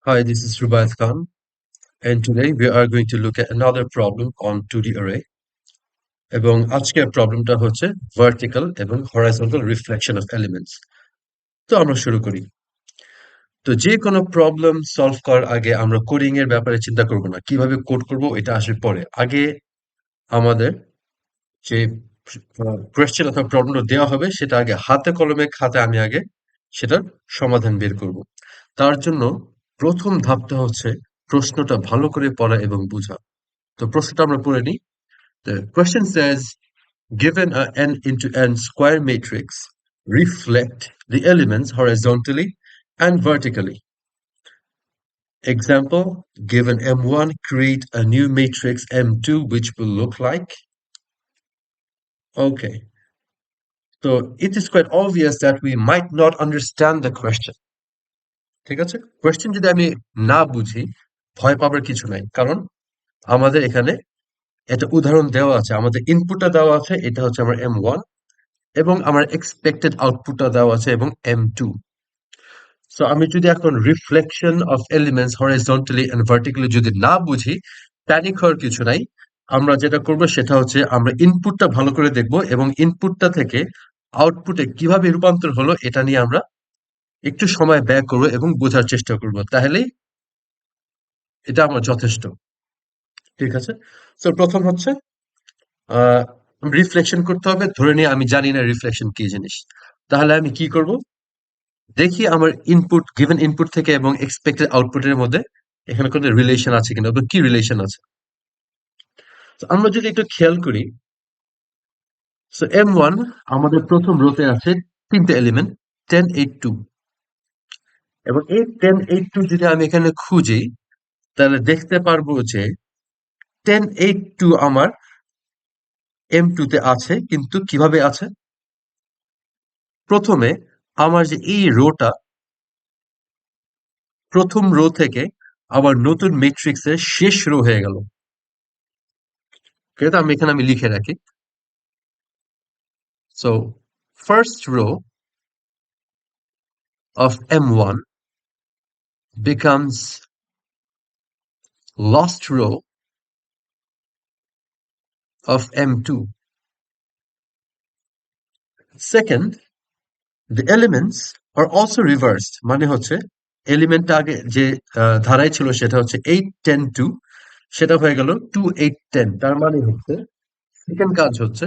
Hi, this is Rubaiyat Khan, and today we are going to look at another problem on 2D array. এবং আজকের প্রবলেমটা হচ্ছে vertical এবং horizontal reflection of elements. তো আমরা শুরু করি। তো যে কোনো প্রবলেম সলভ করার আগে আমরা কোডিং এর ব্যাপারে চিন্তা করব না, কিভাবে কোড করব এটা আসে পরে। আগে আমাদের যে কোয়েশ্চেন অথবা প্রবলেমটা দেওয়া হবে সেটা আগে হাতে কলমে খাতায় আমি আগে সেটার সমাধান বের করব। তার জন্য প্রথম ধাপটা হচ্ছে প্রশ্নটা ভালো করে পড়া এবং বোঝা। তো প্রশ্নটা আমরা পড়ে নিই। The question says, given a n into n square matrix, reflect the elements horizontally and vertically. Example, given M1, create a new matrix M2 which will look like. Okay, so it is quite obvious that we might not understand the question. ঠিক আছে? Question যদি আমি না বুঝি ভয় পাবার কিছু নাই, কারণ আমাদের এখানে একটা উদাহরণ দেওয়া আছে, আমাদের ইনপুটটা দেওয়া আছে, এটা হচ্ছে আমার M1 এবং আমার এক্সপেক্টেড আউটপুটটা দেওয়া আছে এবং M2। সো আমি যদি এখন reflection of elements horizontally and vertically যদি না বুঝি, প্যানিক হওয়ার কিছু নাই। আমরা যেটা করব সেটা হচ্ছে আমরা ইনপুটটা ভালো করে দেখব এবং ইনপুটটা থেকে আউটপুটে কিভাবে রূপান্তর হলো এটা নিয়ে আমরা একটু সময় ব্যয় করব এবং বোঝার চেষ্টা করব, তাহলেই এটা আমার যথেষ্ট। ঠিক আছে? সো প্রথম হচ্ছে আহ রিফ্লেকশন করতে হবে, ধরে নিয়ে আমি জানি না রিফ্লেকশন কি জিনিস। তাহলে আমি কি করব, দেখি আমার ইনপুট গিভেন ইনপুট থেকে এবং এক্সপেক্টেড আউটপুটের মধ্যে এখানে কোনো রিলেশন আছে কিনা বা কি রিলেশন আছে। তো আমরা যদি একটু খেয়াল করি, সো M1 আমাদের প্রথম রোতে আছে তিনটে এলিমেন্ট 10 8 2, এবং এই 10 8 2 যদি আমি এখানে খুঁজি তাহলে দেখতে পারবো যে 10 8 2 আমার M2 তে আছে, কিন্তু কিভাবে আছে? প্রথমে আমার যে এই রোটা, প্রথম রো থেকে আবার নতুন ম্যাট্রিক্সের শেষ রো হয়ে গেল। কিন্তু আমি লিখে রাখি। So first row of M1 becomes last row of M2. Second, the elements are also reversed, মানে হচ্ছে এলিমেন্টটা আগে যে ধারায় ছিল সেটা হচ্ছে 8 10 2, সেটা হয়ে গেল 2 8 10। তার মানে হচ্ছে সেকেন্ড কাজ হচ্ছে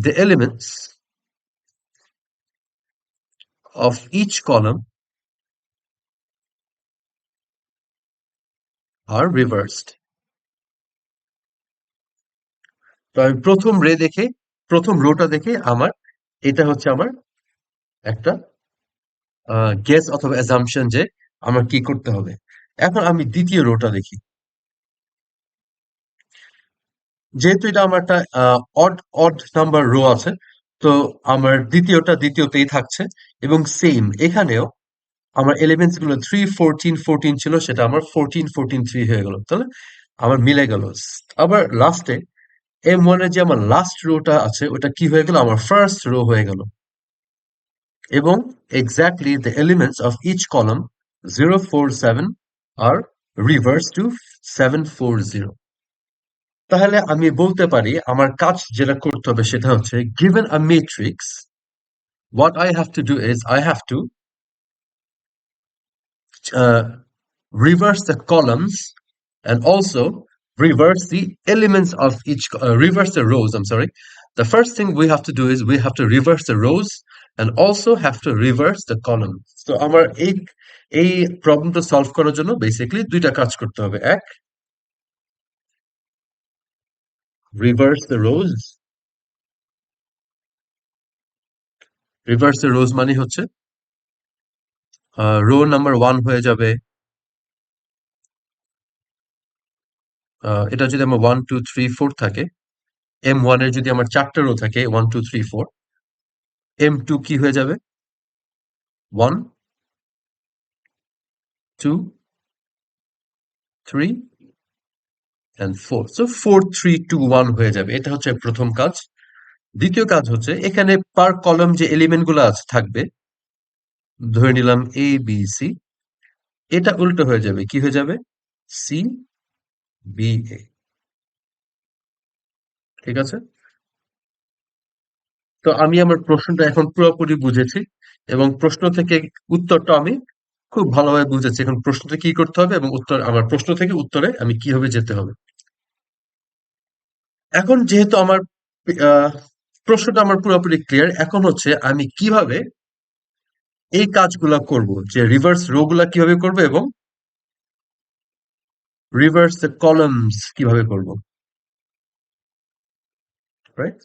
the elements of each column are reversed. তো আমি প্রথম রোটা দেখে আমার এটা হচ্ছে আমার একটা গেস অথবা অ্যাজাম্পশন যে আমার কি করতে হবে। এখন আমি দ্বিতীয় রোটা দেখি, যেহেতু এটা আমার একটা অড অড নাম্বার রো আছে, তো আমার দ্বিতীয়তেই থাকছে এবং সেম এখানেও আমার এলিমেন্টস গুলো 3 14 14 ছিল, সেটা আমার 14 14 3 হয়ে গেল, তাহলে আমার মিলে গেল। আবার লাস্টে M1 এর যে আমার লাস্ট রোটা আছে ওটা কি হয়ে গেল, আমার ফার্স্ট রো হয়ে গেল। এবং exactly the elements of each column 0 4 7 are reversed to 7 4 0. তাহলে আমি বলতে পারি আমার কাজ যেটা করতে হবে সেটা হচ্ছে, given a matrix, what I have to do is I have to uh, reverse the columns and also reverse the elements of each reverse the rows, I'm sorry. The first thing we have to do is we have to reverse the rows and also have to reverse the columns. So আমার এই প্রবলেমটা solve করার জন্য basically দুইটা কাজ করতে হবে। এক, reverse the rows। reverse the rows মানে হচ্ছে রো নাম্বার 1 হয়ে যাবে, এটা যদি আমার 1 2 3 4 থাকে, M1 এর যদি আমার চারটা রো থাকে 1 2 3 4, M2 কি হয়ে যাবে 1 2 3 and 4, so 4 3 2 1 হয়ে যাবে। এটা হচ্ছে প্রথম কাজ। দ্বিতীয় কাজ হচ্ছে এখানে পার কলাম যে এলিমেন্ট গুলো আছে থাকবে, ধরে নিলাম A B C, এটা উল্টো হয়ে যাবে, কি হয়ে যাবে? C B A. ঠিক আছে? তো আমি আমার প্রশ্নটা এখন পুরোপুরি বুঝেছি, এবং প্রশ্ন থেকে উত্তরটা আমি খুব ভালোভাবে বুঝেছি। এখন প্রশ্নতে কি করতে হবে এবং উত্তর, আমার প্রশ্ন থেকে উত্তরে আমি কিভাবে যেতে হবে। এখন যেহেতু আমার আহ, প্রশ্নটা আমার পুরোপুরি ক্লিয়ার, এখন হচ্ছে আমি কিভাবে এই কাজগুলা করব, যে রিভার্স রো গুলা কিভাবে করব এবং রিভার্স কলামস কিভাবে করব, রাইট?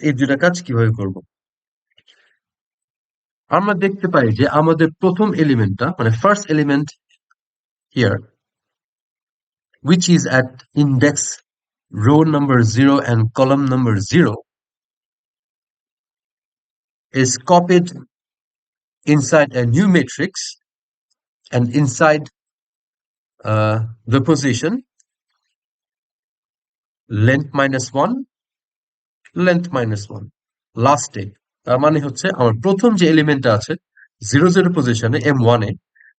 এই দুটা কাজ কিভাবে করব। আমরা দেখতে পাই যে আমাদের প্রথম এলিমেন্টটা, মানে first element here, which is at index row number 0 and column number 0, is copied inside a new matrix, and inside the position length minus 1, length minus 1, লাস্টে। তার মানে হচ্ছে আমার প্রথম যে এলিমেন্টটা আছে 0 0 পজিশনে M1 এ,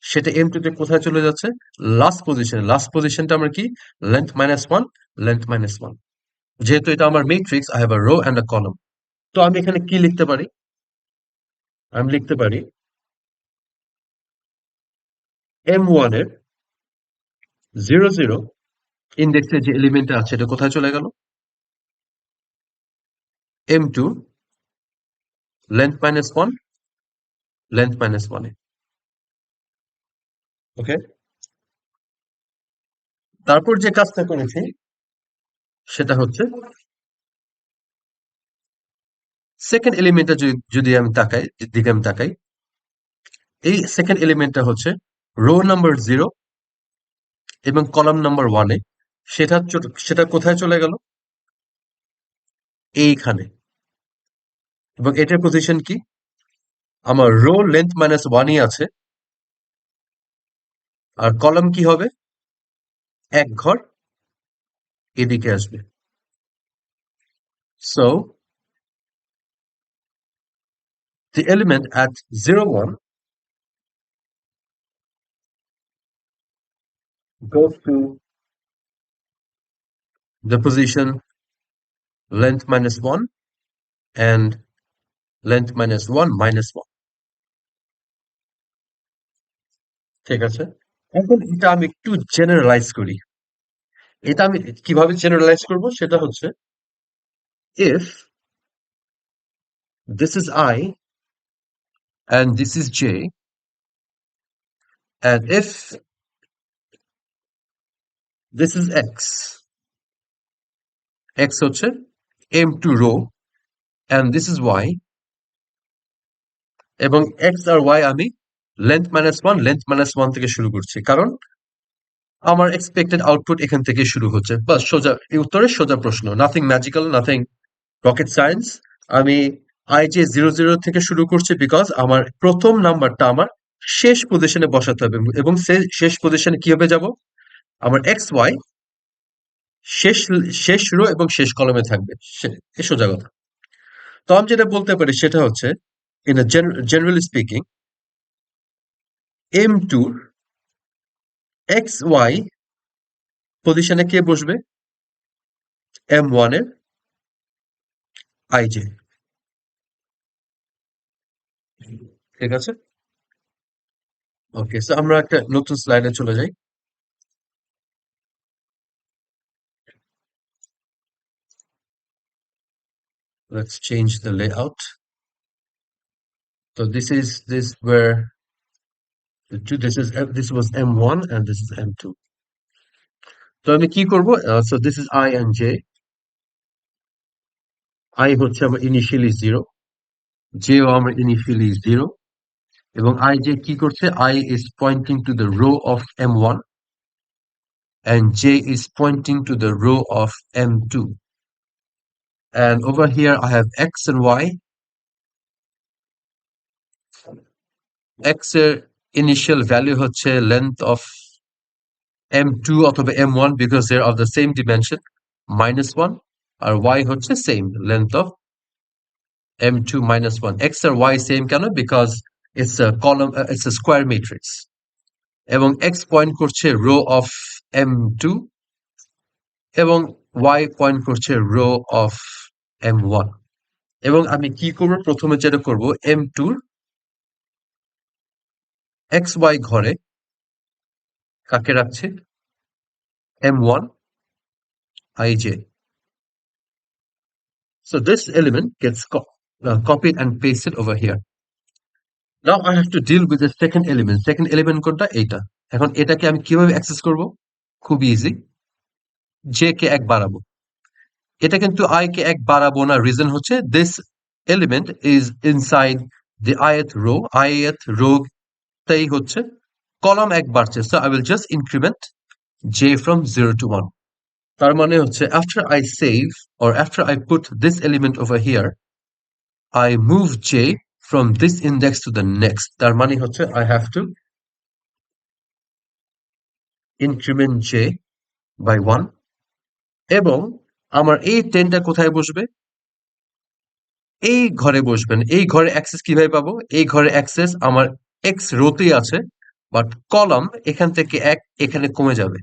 সেটা M2 তে কোথায় চলে যাচ্ছে? লাস্ট পজিশনে। লাস্ট পজিশনটা আমার কি? Length minus 1, length minus 1। যেহেতু এটা আমার matrix, I have a row and a column। তো আমি এখানে কি লিখতে পারি? আমি লিখতে পারি M1 এর 0 0 ইন্ডেক্সের যে এলিমেন্টটা আছে এটা কোথায় চলে গেল? M2 length minus 1, length minus 1 এ। ওকে? তারপর যে কাজটা করেছি সেটা হচ্ছে সেকেন্ড এলিমেন্টটা যদি আমি তাকাই, দিকে আমি তাকাই, এই সেকেন্ড এলিমেন্টটা হচ্ছে রো নাম্বার 0 এবং কলাম নাম্বার 1 এ। সেটা কোথায় চলে গেল? এইখানে। এবং এটার পজিশন কি? আমার রো লেন্থ মাইনাস 1 ই আছে, আর কলাম কি হবে? এক ঘর এদিকে আসবে। So the element at 0 1 goes to the position length minus 1 and length minus 1 minus 1। ঠিক আছে? এখন এটা আমি একটু জেনারেলাইজ করি। এটা আমি কিভাবে জেনারেলাইজ করব সেটা হচ্ছে, if this is I and this is J, and if this is X, X হচ্ছে M2 row, and this is Y, এবং X আর Y আমি লেন্থ মাইনাস 1, লেন্থ মাইনাস 1 থেকে শুরু করছি, কারণ আমার এক্সপেক্টেড আউটপুট এখান থেকে শুরু হচ্ছে। বাস, সোজা এই উত্তরের সোজা প্রশ্ন, nothing magical, nothing rocket science. আমি IJ00 থেকে শুরু করছি, বিকজ আমার প্রথম নাম্বারটা আমার শেষ পজিশনে বসাতে হবে, এবং শেষ পজিশনে কিভাবে যাব? আমার এক্স ওয়াই শেষ শেষ রো এবং শেষ কলমে থাকবে। এ সোজা কথা। তো আমি যেটা বলতে পারি সেটা হচ্ছে, in generally speaking, M2 X Y পজিশনে কে বসবে? M1 এর IJ। ঠিক আছে? ওকে, সো আমরা একটা নতুন স্লাইডে চলে যাই। Let's change the layout. So this where the two, this was M1 and this is M2. তো আমি কি করব? So this is I and J. I হচ্ছে আমার ইনিশিয়ালি 0, J ও আমার ইনিশিয়ালি 0, এবং IJ কি করছে? I is pointing to the row of M1 and J is pointing to the row of M2. And over here I have X and Y. X এর initial value হচ্ছে length of M2 অথবা M1 because they're of the same dimension, -1, আর Y হচ্ছে same, length of M2 -1। X আর Y same কেন? Because it's a column, it's a square matrix। এবং x point করছে rho of m2 এবং y point করছে rho of m1। এবং আমি কি করব, প্রথমে যেটা করব, m2 র xy ঘরে কাকে রাখছে, m1 ij. So this element gets copied and pasted over here. Now I have to deal with the second element. Second element কোনটা, এইটা। এখন এটাকে আমি কিভাবে অ্যাক্সেস করব? খুব ইজি, j কে 1 বাড়াবো। এটা কিন্তু i কে 1 বাড়াবো না, রিজন হচ্ছে this element is inside the ith row, ith row তাই হচ্ছে কলাম 1 বাড়ছে, so I will just increment j from 0 to 1. তার মানে হচ্ছে after I save or after I put this element over here, I move j from this index to the next. তার মানে হচ্ছে I have to increment j by 1 এবং আমার এই 10টা কোথায় বসবে, এই ঘরে বসবেন। এই ঘরে অ্যাক্সেস কিভাবে পাবো, এই ঘরে অ্যাক্সেস আমার x রোতেই আছে, বাট কলাম এখান থেকে 1 এখানে কমে যাবে,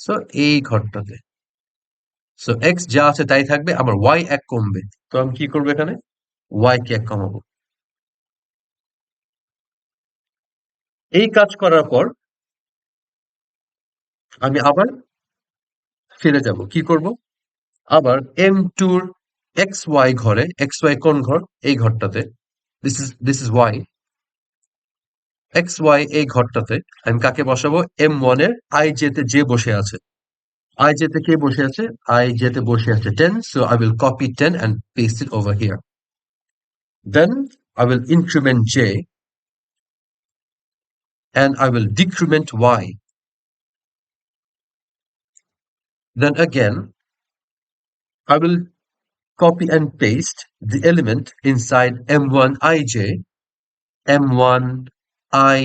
সো এই ঘরটাতে। সো x যা আছে তাই থাকবে, আমার y 1 কমবে। তো আমি কি করবো, এখানে y কে 1 কমাবো। এই কাজ করার পর আমি আবার ফিরে যাব, কি করব, আবার m2 র xy ঘরে, xy কোন ঘর, এই ঘরটাতে, this is y, xy এই ঘরটাতে আমি কাকে বসাবো, m1 এর ij তে যে বসে আছে। ij তে কে বসে আছে, ij তে বসে আছে 10, so I will copy 10 and paste it over here. Then I will increment j and I will decrement y. Then again I will copy and paste the element inside m1 ij, m1 ij,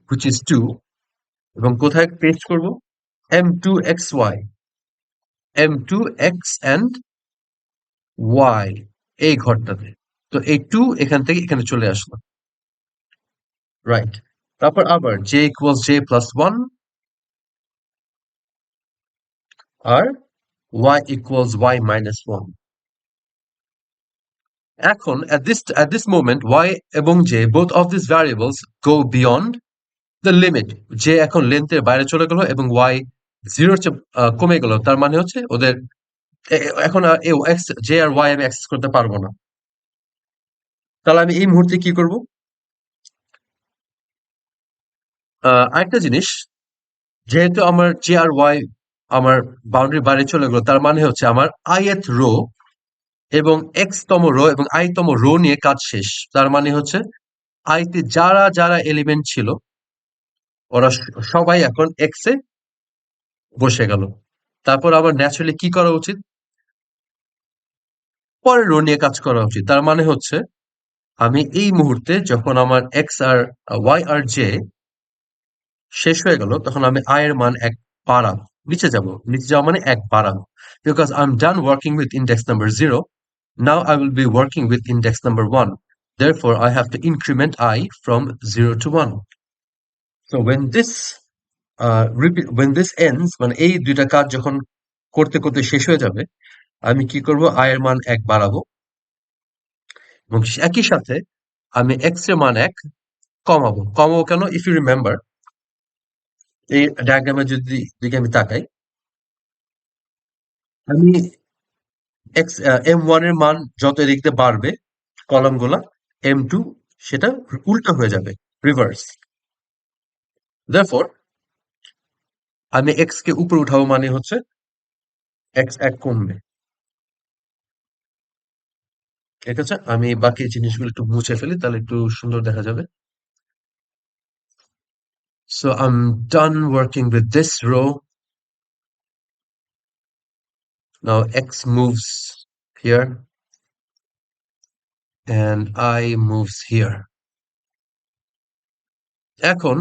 which is 2, এবং কোথায় paste করব, m2 xy, m2 x and y এই ঘরটাতে। তো এই 2 এখান থেকে এখানে চলে আসলো, রাইট। তারপর আবার j equals j plus 1 আর y equals y minus 1। এখন at this moment y এবং j, both of these variables go beyond the limit। j এখন লেন্থের বাইরে চলে গেল এবং y 0 চেয়ে কমে গেল, তার মানে হচ্ছে ওদের এখন আর j আর y আমি অ্যাক্সেস করতে পারবো না। তাহলে আমি এই মুহূর্তে কি করব, আরেকটা জিনিস, যেহেতু আমার j আর y আমার বাউন্ডারি বাইরে চলে গেল, তার মানে হচ্ছে আমার ith রো এবং x তম রো এবং i তম রো নিয়ে কাজ শেষ। তার মানে হচ্ছে i তে যারা যারা এলিমেন্ট ছিল ওরা সবাই এখন x এ বসে গেল। তারপর আবার ন্যাচারালি কি করা উচিত, পরের রো নিয়ে কাজ করা উচিত। তার মানে হচ্ছে আমি এই মুহূর্তে যখন আমার x আর y আর j শেষ হয়ে গেল, তখন আমি i এর মান 1 বাড়াবো, নিচে যাব, নিচে যাওয়া মানে 1 বাড়াবো, because I am done working with index number 0, now I will be working with index number 1, therefore I have to increment I from 0 to 1. So when this ends, মানে এই দুইটা কাজ যখন করতে করতে শেষ হয়ে যাবে, আমি কি করব, i এর মান 1 বাড়াবো এবং একই সাথে আমি x এর মান 1 কমাবো। কমাবো কেন, ইফ ইউ রিমেম্বার, এই ডায়াগ্রামে যদি দিকে আমি তাকাই, আমি m1 এর মান যত এদিক দিয়ে বাড়বে কলাম গুলা, m2 সেটা উল্টা হয়ে যাবে, রিভার্স। therefore আমি x কে উপরে উঠাবো, মানে হচ্ছে x 1 কমবে। ঠিক আছে, আমি বাকি জিনিসগুলো একটু মুছে ফেলি, তাহলে একটু সুন্দর দেখা যাবে। So I'm done working with this row. Now x moves here and I moves here. এখন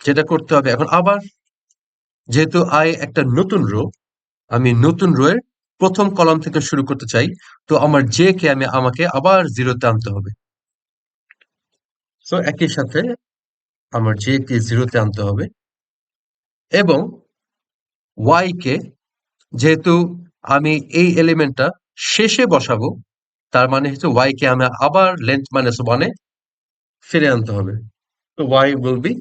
যেটা করতে হবে, এখন আবার যেহেতু i একটা নতুন রো, আমি নতুন রো এর প্রথম কলাম থেকে শুরু করতে চাই, তো আমার j কে আমাকে আবার 0 তে আনতে হবে। সো একই সাথে আমার j কে 0 তে আনতে হবে এবং y কে যেহেতু আমি এই এলিমেন্টটা শেষে বসাবো তার মানে হচ্ছে y কে আমি আবার লেন্থ মাইনাস 1 এ ফিরে আনতে হবে। তো y will be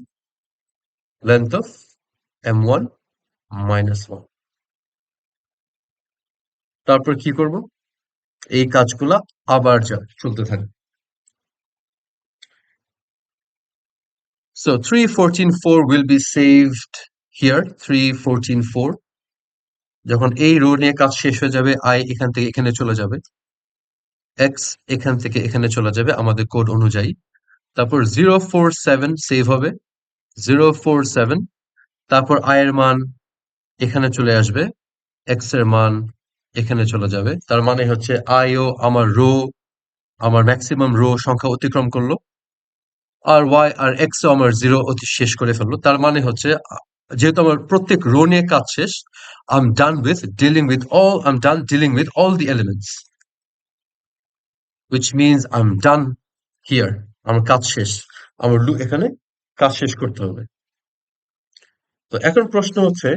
length of m1 minus 1। তারপর কি করব? এই কাজগুলা আবার চলতে থাকে। So 3, 14, 4 will be saved here. 3, 14, 4 যখন এই রো নিয়ে কাজ শেষ হয়ে যাবে i এখান থেকে এখানে চলে যাবে, x এখান থেকে এখানে চলে যাবে আমাদের কোড অনুযায়ী। তারপর 0, 4, 7 সেভ হবে, 0, 4, 7 তারপর i এর মান এখানে চলে আসবে, x এর মান এখানে চলে যাবে। তার মানে হচ্ছে i ও আমার রো আমার ম্যাক্সিমাম রো সংখ্যা অতিক্রম করলো আর y আর x ও আমার 0 শেষ করে ফেললো। তার মানে হচ্ছে যেহেতু আমার প্রত্যেক রো নিয়ে কাজ শেষ, I'm done dealing with all the elements, which means I'm done here. আমার কাজ শেষ, আমার এখানে কাজ শেষ করতে হবে। তো এখন প্রশ্ন হচ্ছে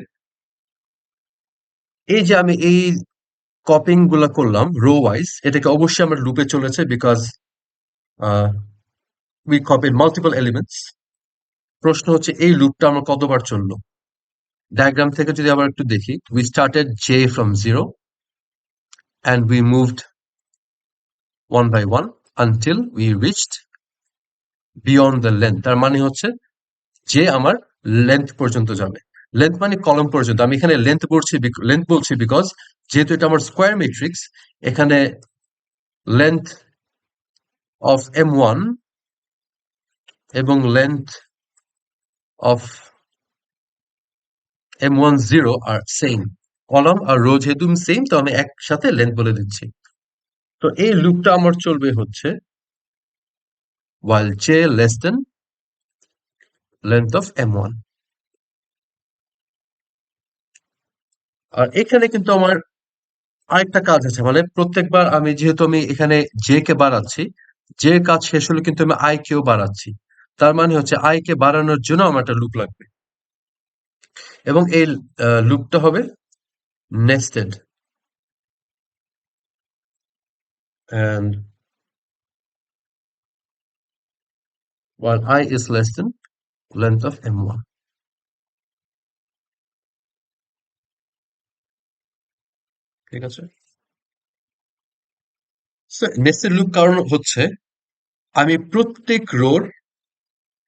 এই যে আমি এই কপিং গুলা করলাম রো ওয়াইজ, এটাকে অবশ্যই আমার লুপে চলেছে because we copied multiple elements। প্রশ্ন হচ্ছে এই লুপটা আমার কতবার চললো? ডায়াগ্রাম থেকে যদি আবার একটু দেখি, we started j from 0 and we moved one by one until we reached beyond the length। তার মানে হচ্ছে যে আমার লেন্থ পর্যন্ত যাবে। লেন্থ মানে কলম পর্যন্ত। আমি এখানে লেন্থ বলছি বিকজ যেহেতু এটা আমার স্কোয়ার ম্যাট্রিক্স, এখানে লেন্থ অফ m1 এবং লেন্থ অফ m1 0 আর সেম। কলাম আর রো যেহেতু সেম, তো আমি একসাথে লেন্থ বলে দিচ্ছি। তো এই লুপটা আমার চলবে হচ্ছে while j less than length of m1। আর এখানে কিন্তু আমার আরেকটা কাজ আছে, মানে প্রত্যেকবার যেহেতু আমি এখানে জে কে বাড়াচ্ছি, জে কাজ শেষ হলে কিন্তু আমি আই কেও বাড়াচ্ছি। তার মানে হচ্ছে আই কে বাড়ানোর জন্য আমার একটা লুপ লাগবে এবং এই লুপটা হবে nested and while I is less than length of m1। ঠিক আছে? নেস্টেড লুপ কারণ হচ্ছে আমি প্রত্যেক রোর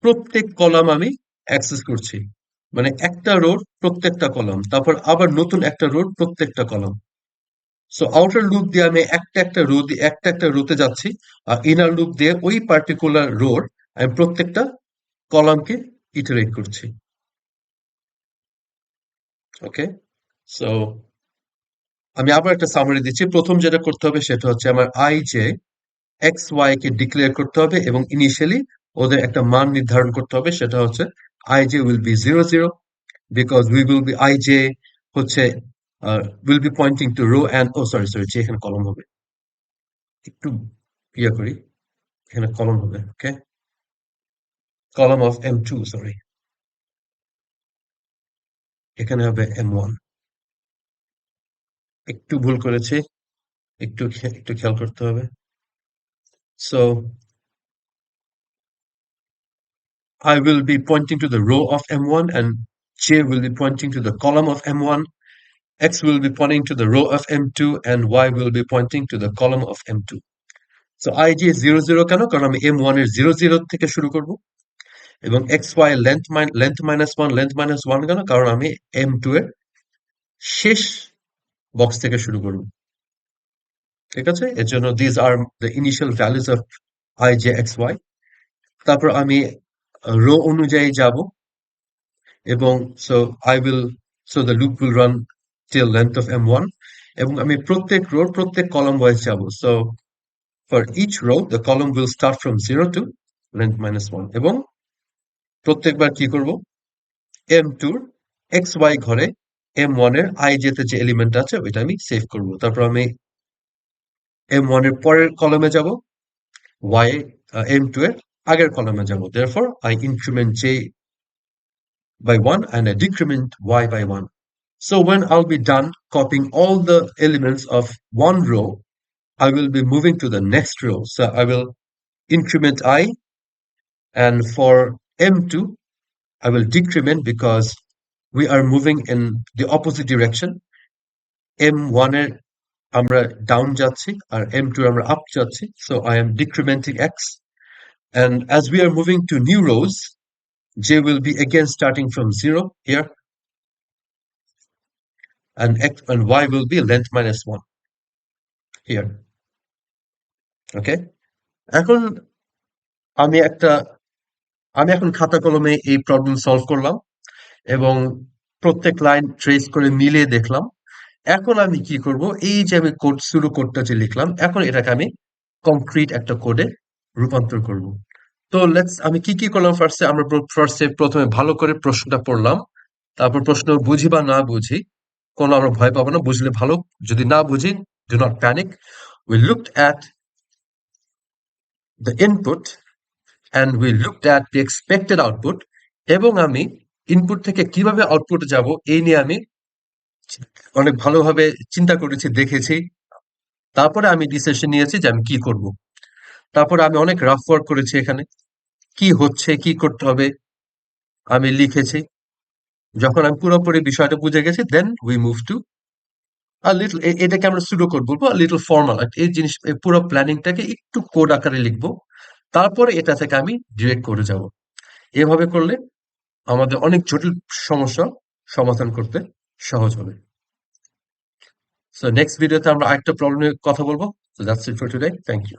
প্রত্যেক কলাম আমি অ্যাক্সেস করছি, মানে একটা রোর প্রত্যেকটা কলাম, তারপর আবার নতুন একটা রোর প্রত্যেকটা কলাম। সো আউটার লুপ দিয়ে আমি একটা একটা রোতে যাচ্ছি, আর ইনার লুপ দিয়ে ওই পার্টিকুলার রোর আমি প্রত্যেকটা কলামকে ইটারেট করছি। ওকে, সো আমি আবার একটা সামারি দিচ্ছি। প্রথম যেটা করতে হবে সেটা হচ্ছে আমার আই জে এক্স ওয়াই কে ডিক্লেয়ার করতে হবে এবং ইনিশিয়ালি ওদের একটা মান নির্ধারণ করতে হবে, সেটা হচ্ছে I J will be 0 0 because we will be I J হচ্ছে will be pointing to row and oh sorry sorry যে এখানে কলম হবে, একটু ইয়ে করি, এখানে কলম হবে। ওকে, কলাম অফ m2, সরি, এখানে হবে m1। একটু ভুল করেছি, একটু খেয়াল করতে হবে। So I will be pointing to the row of m1 and j will be pointing to the column of m1, x will be pointing to the row of m2 and y will be pointing to the column of m2। So ij 0 0 কেন? কারণ আমি m1 এর 0 0 থেকে শুরু করব এবং xy length minus 1 কেন? কারণ আমি m2 এর শেষ বক্স থেকে শুরু করব। ঠিক আছে? এর জন্য these are the initial values of I, J, X, Y। তারপর আমি রো অনুযায়ী যাব এবং so the loop will run till length of m1 এবং আমি প্রত্যেক রোর প্রত্যেক কলাম ওয়াইজ যাব। So for each row the column will start from 0 to length minus 1 এবং প্রত্যেকবার কি করব, m2 র xy ঘরে m1 এর i যেতে যে এলিমেন্ট আছে ওইটা আমি সেভ করব। তারপর আমি m1 এর পরের কলামে যাব, y m2 এর আগের কলামে যাব। Therefore, I increment j by 1 and I decrement y by 1. So when I'll be done copying all the elements of one row, I will be moving to the next row. So I will increment I, and for M2, I will decrement because we are moving in the opposite direction. M1 এর আমরা down যাচ্ছি আর M2 আমরা up যাচ্ছি. So I am decrementing X. And as we are moving to new rows, J will be again starting from 0 here, and X and Y will be length minus 1 here. Okay? এখন আমি একটা আমি এখন খাতা কলমে এই problem solve করলাম এবং প্রত্যেক লাইন ট্রেস করে মিলিয়ে দেখলাম। এখন আমি কি করব, এই যে আমি কোড শুরু কোডটা যে লিখলাম, এখন এটাকে আমি কংক্রিট একটা কোডে রূপান্তর করব। তো আমি কি কি করলাম ফার্স্টে, আমরা প্রথমে ভালো করে প্রশ্নটা পড়লাম, তারপর প্রশ্ন বুঝি বা না বুঝি কোনো আমরা ভয় পাবো না, বুঝলে ভালো, যদি না বুঝি do not panic. We looked at the input and we looked at the expected output, এবং আমি ইনপুট থেকে কিভাবে আউটপুটে যাব এই নিয়ে আমি অনেক ভালোভাবে চিন্তা করেছি, দেখেছি। তারপরে আমি ডিসিশন নিয়েছি যে আমি কি করব। তারপরে আমি অনেক রাফ ওয়ার্ক করেছি, এখানে কি হচ্ছে কি করতে হবে আমি লিখেছি। যখন আমি পুরোপুরি বিষয়টা বুঝে গেছি, then we move to little, এটাকে আমরা সুডো কোড বলবো, লিটল ফর্মাল। এই জিনিস, এই পুরো প্ল্যানিংটাকে একটু কোড আকারে লিখবো, তারপরে এটা থেকে আমি ডিরেক্ট করে যাব। এভাবে করলে আমাদের অনেক জটিল সমস্যা সমাধান করতে সহজ হবে। সো নেক্সট ভিডিওতে আমরা আরেকটা প্রবলেম নিয়ে কথা বলবো। So that's it for today. Thank you.